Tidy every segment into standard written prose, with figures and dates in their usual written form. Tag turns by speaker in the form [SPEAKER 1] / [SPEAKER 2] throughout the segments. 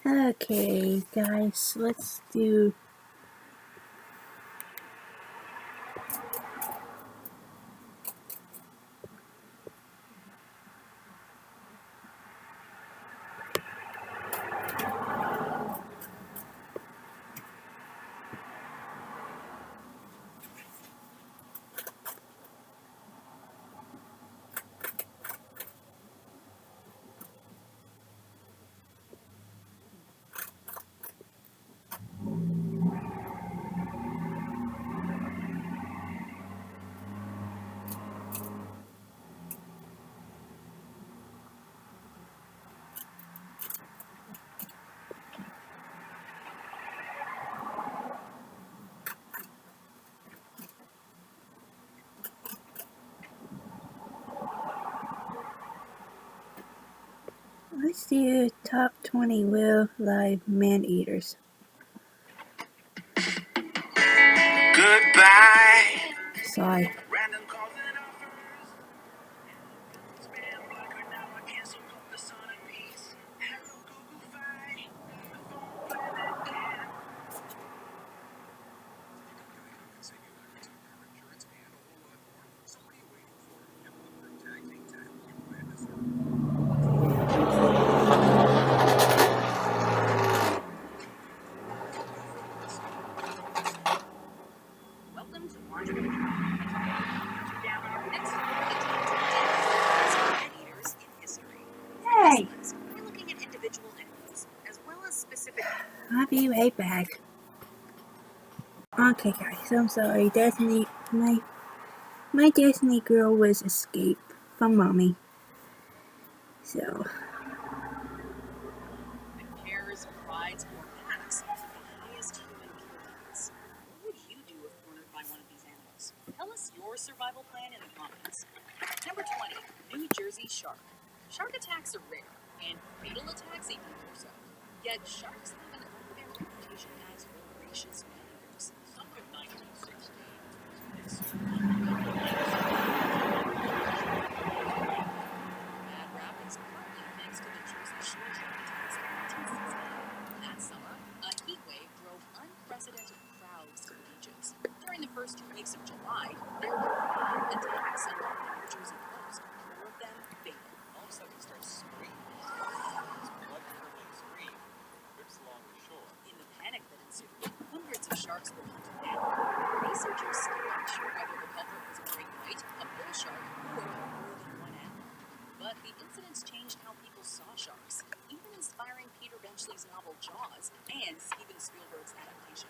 [SPEAKER 1] Okay, guys, let's do. Let's do top 20 real live man eaters.
[SPEAKER 2] Goodbye.
[SPEAKER 1] Sorry.
[SPEAKER 2] Random calls and offers. Spam blocker, now I cancel the son of peace. Hello, Google Fi. The phone plan again. Welcome to Laundry with down our next eaters in history.
[SPEAKER 1] Hey!
[SPEAKER 2] We're looking at individual animals as well as specific.
[SPEAKER 1] I'll be right back. Okay, guys, I'm sorry. Destiny, my Destiny girl was escaped from mommy. So,
[SPEAKER 2] Cares, prides, or acts of the highest human killings. What would you do if cornered by one of these animals? Tell us your survival plan in the comments. Number 20, New Jersey shark. Shark attacks are rare, and fatal attacks even more so. Yet sharks have an unfair reputation as voracious predators. Some in 1916. Bad rap is partly thanks to the Jersey Shore shark attacks of 1969. That summer, a heat wave drove unprecedented crowds to the beaches. During the first 2 weeks of July, there were 5 attacks along the New Jersey coast. 4 of them fatal. All of a sudden, he starts screaming. His blood-curdling scream rips along the shore. In the panic that ensued, hundreds of sharks were hunted down. Researchers still aren't sure whether the culprit was a great white, a bull shark, or more than one animal. But the incidents changed how people saw sharks, even inspiring Peter Benchley's novel Jaws and Steven Spielberg's adaptation.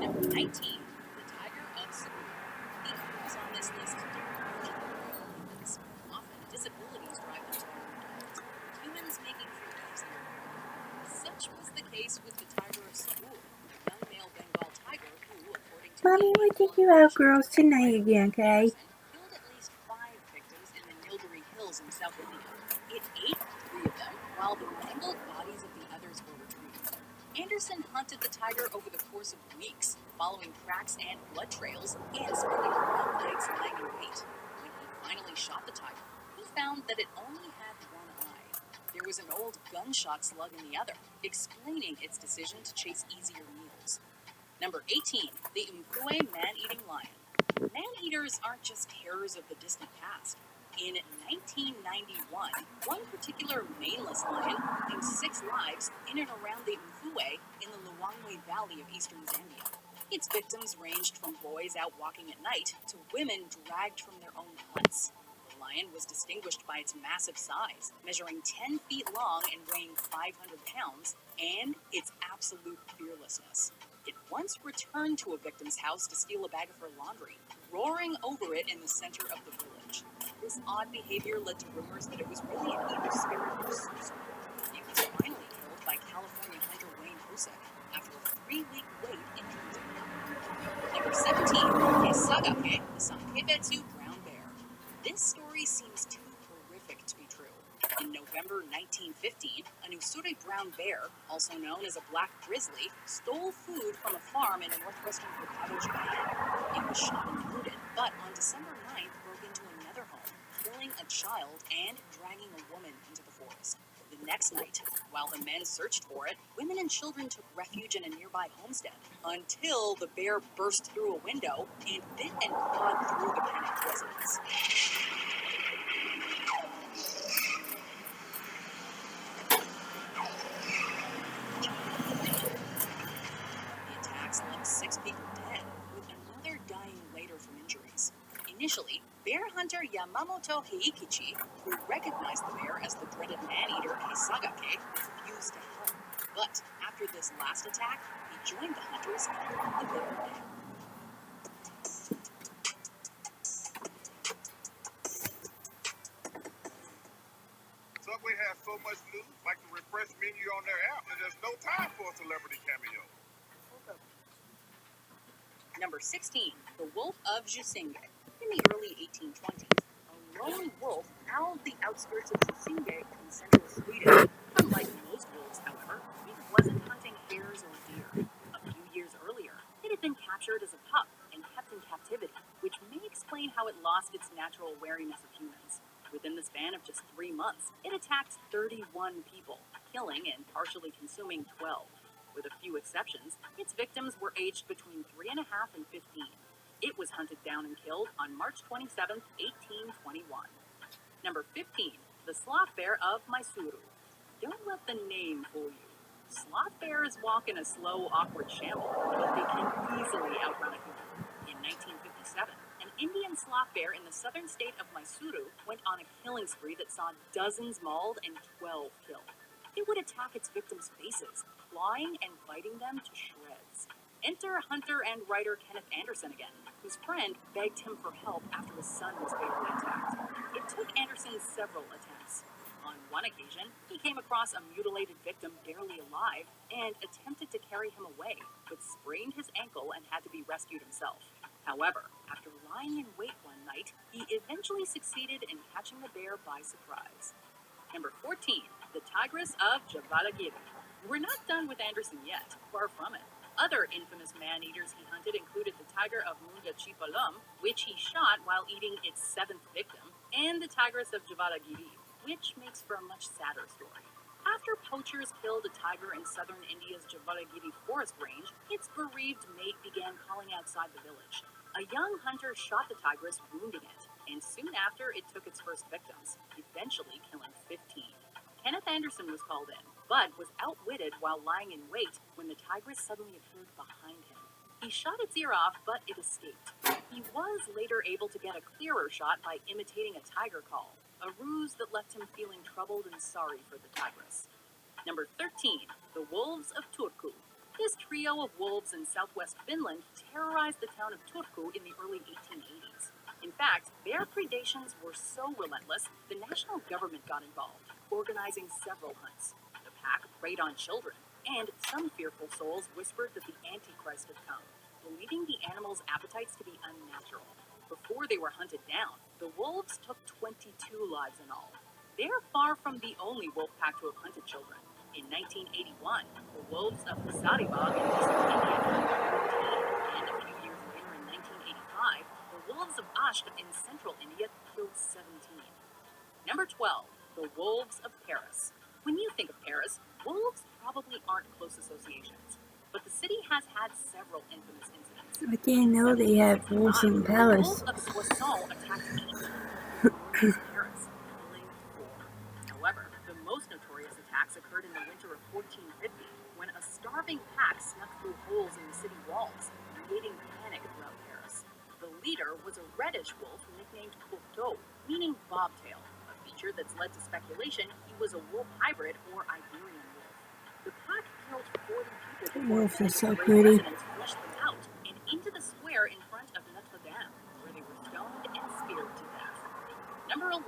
[SPEAKER 2] Number 19, the tiger of Cebu. The animals on this list don't usually grow humans. Often, disabilities drive them to their dogs, with humans making for easier prey. Such was the case with the tiger of Cebu, a young male Bengal tiger who, according to
[SPEAKER 1] mommy will take you out, girls, tonight again, okay?
[SPEAKER 2] killed at least 5 victims in the Nilgiri Hills in South India. It ate 3 of them, while the mangled bodies of the others were retrieved. Anderson hunted the tiger over the course of weeks, following tracks and blood trails, and spending whole nights lying in wait. When he finally shot the tiger, he found that it only had one eye. There was an old gunshot slug in the other, explaining its decision to chase easier meals. Number 18, the Umpuwe man-eating lion. Man-eaters aren't just terrors of the distant past. In 1991, one particular maneless lion claimed 6 lives in and around the Umpuwe in the Luangwe Valley of eastern Zambia. Its victims ranged from boys out walking at night to women dragged from their own huts. The lion was distinguished by its massive size, measuring 10 feet long and weighing 500 pounds, and its absolute fearlessness. It once returned to a victim's house to steal a bag of her laundry, roaring over it in the center of the village. This odd behavior led to rumors that it was really an evil spirit or sorcerer. It was finally killed by California hunter Wayne Hosek after a 3-week wait in Tanzania. Number 17, Kesagake, the Sankebetsu brown bear. This story seems too horrific to be true. In November 1915, an Usuri brown bear, also known as a black grizzly, stole food from a farm in northwestern Hokkaido, Japan. It was shot and looted, but on December 9th broke into another home, killing a child and dragging a woman into the next night. While the men searched for it, women and children took refuge in a nearby homestead until the bear burst through a window and bit and clawed through the panicked residents. The attacks left 6 people dead, with another dying later from injuries. Initially, bear hunter Yamamoto Heikichi, who recognized the bear as the dreaded man-eater Kisagake, refused to help. But after this last attack, he joined the hunters and brought the bear down.
[SPEAKER 3] Subway has so much news, like the refresh menu on their app, and there's no time for a celebrity cameo.
[SPEAKER 2] Number 16, The Wolf of Jusinge. In the early 1820s, a lone wolf prowled the outskirts of Jusinge in central Sweden. Unlike most wolves, however, it wasn't hunting hares or deer. A few years earlier, it had been captured as a pup and kept in captivity, which may explain how it lost its natural wariness of humans. Within the span of just 3 months, it attacked 31 people, killing and partially consuming 12. With a few exceptions, its victims were aged between 3.5 and 15. It was hunted down and killed on March 27, 1821. Number 15, the sloth bear of Mysuru. Don't let the name fool you. Sloth bears walk in a slow, awkward shamble, but they can easily outrun a human. In 1957, an Indian sloth bear in the southern state of Mysuru went on a killing spree that saw dozens mauled and 12 killed. It would attack its victims' faces, clawing and biting them to shreds. Enter hunter and writer Kenneth Anderson again, whose friend begged him for help after his son was fatally attacked. It took Anderson several attempts. On one occasion, he came across a mutilated victim barely alive and attempted to carry him away, but sprained his ankle and had to be rescued himself. However, after lying in wait one night, he eventually succeeded in catching the bear by surprise. Number 14, the Tigress of Jabalagiri. We're not done with Anderson yet, far from it. Other infamous man-eaters he hunted included the tiger of Munda Chipalum, which he shot while eating its 7th victim, and the Tigress of Jabalagiri, which makes for a much sadder story. After poachers killed a tiger in southern India's Jabalagiri forest range, its bereaved mate began calling outside the village. A young hunter shot the tigress, wounding it, and soon after it took its first victims, eventually killing 15. Kenneth Anderson was called in, but was outwitted while lying in wait when the tigress suddenly appeared behind him. He shot its ear off, but it escaped. He was later able to get a clearer shot by imitating a tiger call, a ruse that left him feeling troubled and sorry for the tigress. Number 13, the Wolves of Turku. This trio of wolves in southwest Finland terrorized the town of Turku in the early 1880s. In fact, their predations were so relentless, the national government got involved, organizing several hunts. The pack preyed on children, and some fearful souls whispered that the Antichrist had come, believing the animals' appetites to be unnatural. Before they were hunted down, the wolves took 22 lives in all. They're far from the only wolf pack to have hunted children. In 1981, the wolves of Hazaribagh in eastern India killed 13, and a few years later in 1985, the wolves of Ashk in central India killed 17. Number 12, the wolves of Paris. When you think of Paris, wolves probably aren't close associations, but the city has had several infamous incidents.
[SPEAKER 1] I didn't know they had wolves in
[SPEAKER 2] The
[SPEAKER 1] Paris.
[SPEAKER 2] wolf of Soissons attacked 18 Paris, killing 4. However, the most notorious attacks occurred in the winter of 1450, when a starving pack snuck through holes in the city walls, creating panic throughout Paris. The leader was a reddish wolf nicknamed Courteau, meaning bobtail, a feature that's led to speculation he was a wolf hybrid or Iberian wolf. The pack killed 40 people
[SPEAKER 1] The
[SPEAKER 2] before
[SPEAKER 1] wolves are so
[SPEAKER 2] great
[SPEAKER 1] pretty.
[SPEAKER 2] residents flushed them out and into the square in front of Notre Dame, where they were stoned and speared to death. Number 11,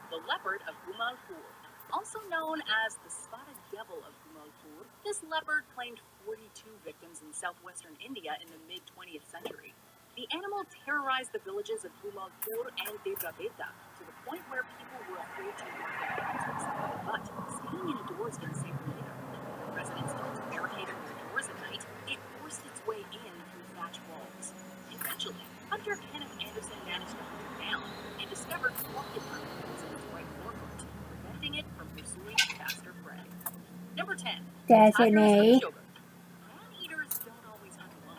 [SPEAKER 2] the leopard of Gumalpur. Also known as the spotted devil of Gumalpur, this leopard claimed 42 victims in southwestern India in the mid-20th century. The animal terrorized the villages of Gumalpur and Devrabeta to the point where people were afraid to walk their houses. But staying indoors didn't save them either. Residents didn't barricade their doors at night. It forced its way in through thatch walls. Eventually, hunter Kenneth Anderson managed to hunt it down and discovered porcupine holes in its right forefoot, preventing it from pursuing faster prey. Number 10.
[SPEAKER 1] That's an
[SPEAKER 2] Tigers of
[SPEAKER 1] A.
[SPEAKER 2] Sugar. Man-eaters don't always hunt alone.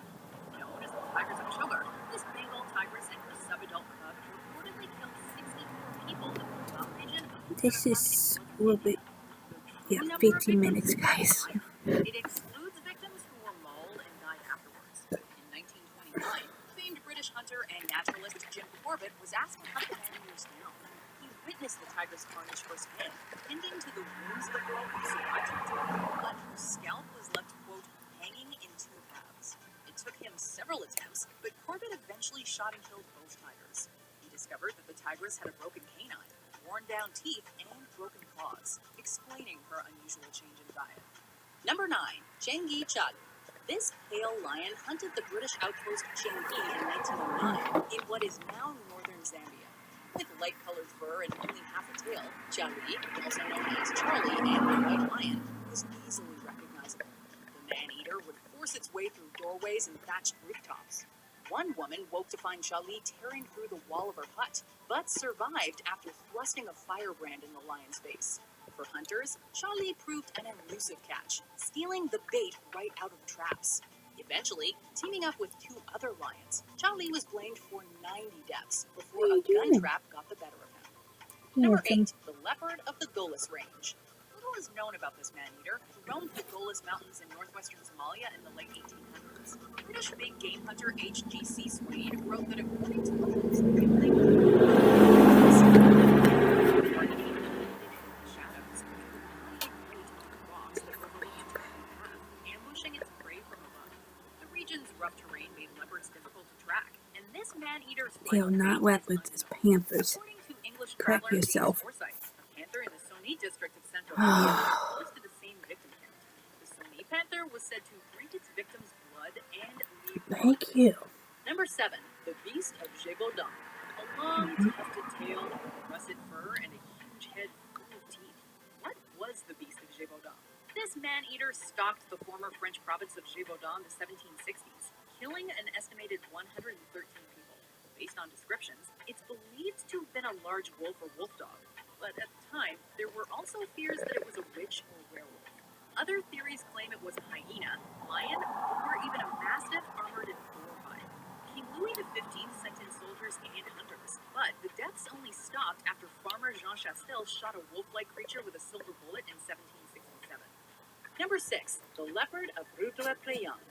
[SPEAKER 2] Known as the Tigers of Sugar, this Bengal tigress and her subadult cub reportedly killed 64 people in the Punjab region of
[SPEAKER 1] This
[SPEAKER 2] Uttarakhand
[SPEAKER 1] is
[SPEAKER 2] in
[SPEAKER 1] a little
[SPEAKER 2] northern
[SPEAKER 1] bit,
[SPEAKER 2] India. The
[SPEAKER 1] yeah,
[SPEAKER 2] true number of
[SPEAKER 1] 15
[SPEAKER 2] victims
[SPEAKER 1] minutes,
[SPEAKER 2] is
[SPEAKER 1] guys.
[SPEAKER 2] unknown. It excludes victims who were mauled and died afterwards. In 1929, famed British hunter and naturalist Jim Corbett was asked to hunt the man-eaters down. He witnessed the tiger's carnage firsthand, tending to the wounds of the girl who survived hunting, but whose scalp was left, quote, hanging in two halves. It took him several attempts, but Corbett eventually shot and killed both tigers. He discovered that the tigress had a broken canine, worn down teeth, and broken claws, explaining her unusual change in diet. Number 9. Chengi Chalu. This pale lion hunted the British outpost Chengi in 1909 in what is now northern Zambia. With light-colored fur and only half a tail, Chalu, also known as Charlie and the White Lion, was easily recognizable. The man-eater would force its way through doorways and thatched rooftops. One woman woke to find Charlie tearing through the wall of her hut, but survived after thrusting a firebrand in the lion's face. For hunters, Charlie proved an elusive catch, stealing the bait right out of traps. Eventually, teaming up with 2 other lions, Charlie was blamed for 90 deaths before
[SPEAKER 1] What are
[SPEAKER 2] a
[SPEAKER 1] you
[SPEAKER 2] gun
[SPEAKER 1] doing?
[SPEAKER 2] trap got the better of him.
[SPEAKER 1] Yeah,
[SPEAKER 2] Number
[SPEAKER 1] some
[SPEAKER 2] 8. The leopard of the Golis Range. Little is known about this man-eater, who roamed the Golis Mountains in northwestern Somalia in the late 1800s. British big game hunter H.G.C. Swain wrote that according to locals, the big shadows, rocks that overlooked its path, ambushing its prey from above. The region's rough terrain made leopards difficult to track, and this man-eater's
[SPEAKER 1] tail,
[SPEAKER 2] final
[SPEAKER 1] not
[SPEAKER 2] fate is
[SPEAKER 1] leopards, it's
[SPEAKER 2] unknown.
[SPEAKER 1] panthers.
[SPEAKER 2] According to English
[SPEAKER 1] Correct
[SPEAKER 2] traveler
[SPEAKER 1] yourself.
[SPEAKER 2] James Forsyth, a panther in the Soni district of central India listed the same victim count. The Soni panther was said to drink its victim's blood and leave
[SPEAKER 1] Thank you.
[SPEAKER 2] Number 7. The Beast of Gévaudan. A long, tufted tail, russet fur, and a huge head full of teeth. What was the Beast of Gévaudan? This man-eater stalked the former French province of Gévaudan in the 1760s, killing an estimated 113 people. Based on descriptions, it's believed to have been a large wolf or wolf dog, but at the time, there were also fears that it was a witch or werewolf. Other theories claim it was a hyena, lion, or even a mastiff armored in boar hide. King Louis XV sent in soldiers and hunters, but the deaths only stopped after farmer Jean Chastel shot a wolf-like creature with a silver bullet in 1767. Number 6. The leopard of Rudraprayam.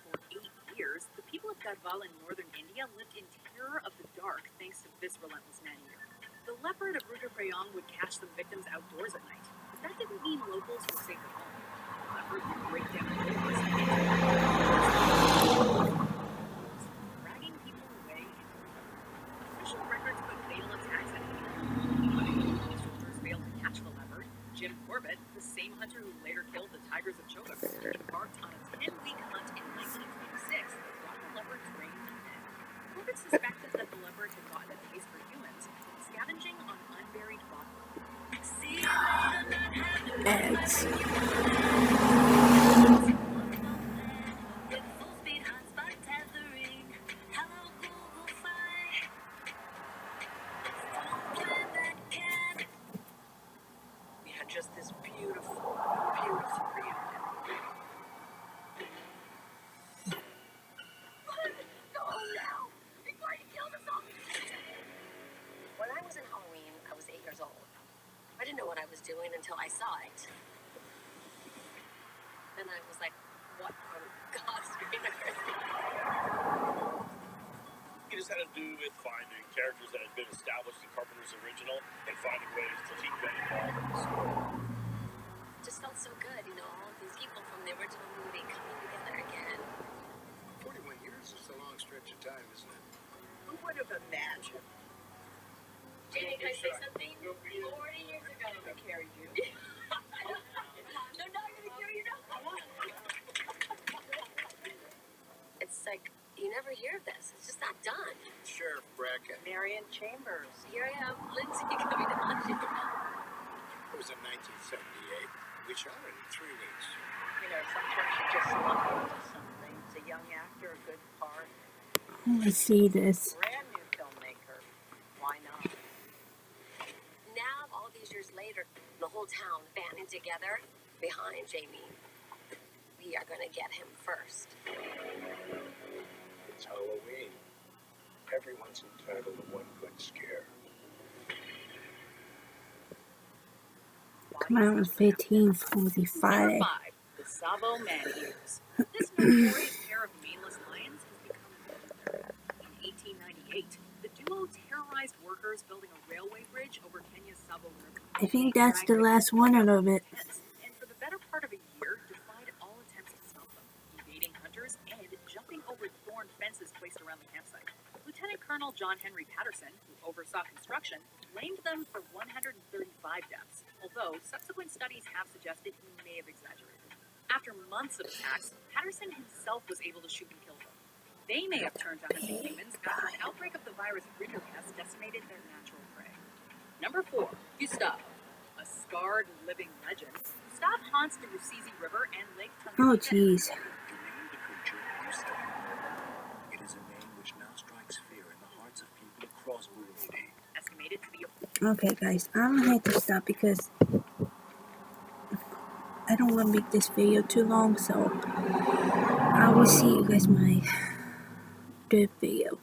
[SPEAKER 2] For 8 years, the people of Gadwal in northern India lived in terror of the dark thanks to this relentless man-eater. The leopard of Rudraprayam would catch some victims outdoors at night, but that didn't mean locals were safe at home. The leopard would break down doors and dragging people away into the dark. Official records put fatal attacks at night. The soldiers failed to catch the leopard. Jim Corbett, the same hunter who later killed the tigers of Choga, embarked on a 10-week hunt in 1926 that brought the leopard's reign to an end. Corbett suspected that the leopard had gotten a taste for humans, scavenging on unburied bodies.
[SPEAKER 1] Eggs.
[SPEAKER 2] We had just this beautiful reunion. Go home now! Before you kill us all!
[SPEAKER 4] When I was in Halloween, I was 8 years old. I didn't know what I was doing until I saw it. Then I was like, what on God's green earth?
[SPEAKER 5] It just had to do with finding characters that had been established in Carpenter's original and finding ways to keep them involved in the story.
[SPEAKER 4] It just felt so good, you know, all of these people from the original movie coming together again.
[SPEAKER 6] 41 years is a long stretch of time, isn't it?
[SPEAKER 2] Who would have imagined?
[SPEAKER 4] Jamie, can I say something? 40 years ago.
[SPEAKER 2] I carried you.
[SPEAKER 4] They're not going to kill you now. It's like, you never hear of this. It's just not done.
[SPEAKER 6] Sheriff Brackett.
[SPEAKER 2] Marion Chambers.
[SPEAKER 4] Here I am, Lindsay, coming to hunt you.
[SPEAKER 6] It was in 1978. We shot it in 3 weeks.
[SPEAKER 2] You know, sometimes you just lump into something. It's a young actor, a good part,
[SPEAKER 1] I want to see this.
[SPEAKER 2] brand new filmmaker. Why not?
[SPEAKER 4] Now, all these years later, the whole town banding together. behind Jamie. We are gonna get him first.
[SPEAKER 6] It's Halloween. Everyone's entitled to one good scare.
[SPEAKER 1] Come out on the 15th, will be Friday.
[SPEAKER 2] Number 5, the Tsavo man-eaters. This notorious pair of maneless lions has become legendary. In 1898, the duo terrorized workers building a railway bridge over Kenya's Tsavo River.
[SPEAKER 1] I think that's the last one out of it.
[SPEAKER 2] And for the better part of a year, defied all attempts to stop them, evading hunters and jumping over thorn fences placed around the campsite. Lieutenant Colonel John Henry Patterson, who oversaw construction, blamed them for 135 deaths, although subsequent studies have suggested he may have exaggerated. After months of attacks, Patterson himself was able to shoot and kill them. They may have turned to hunting humans after an outbreak of the virus Rinderpest decimated their natural prey. Number 4, Gustav. A scarred living legend, Gustav haunts the Rusizi River and Lake
[SPEAKER 1] Oh,
[SPEAKER 2] Tanganyika.
[SPEAKER 1] jeez.
[SPEAKER 6] You named the creature Gustav. It is a name which now strikes fear in the hearts of people across Burundi.
[SPEAKER 2] Estimated to be
[SPEAKER 1] Okay, guys, I'm gonna have to stop because I don't want to make this video too long, so I will see you guys in my third video.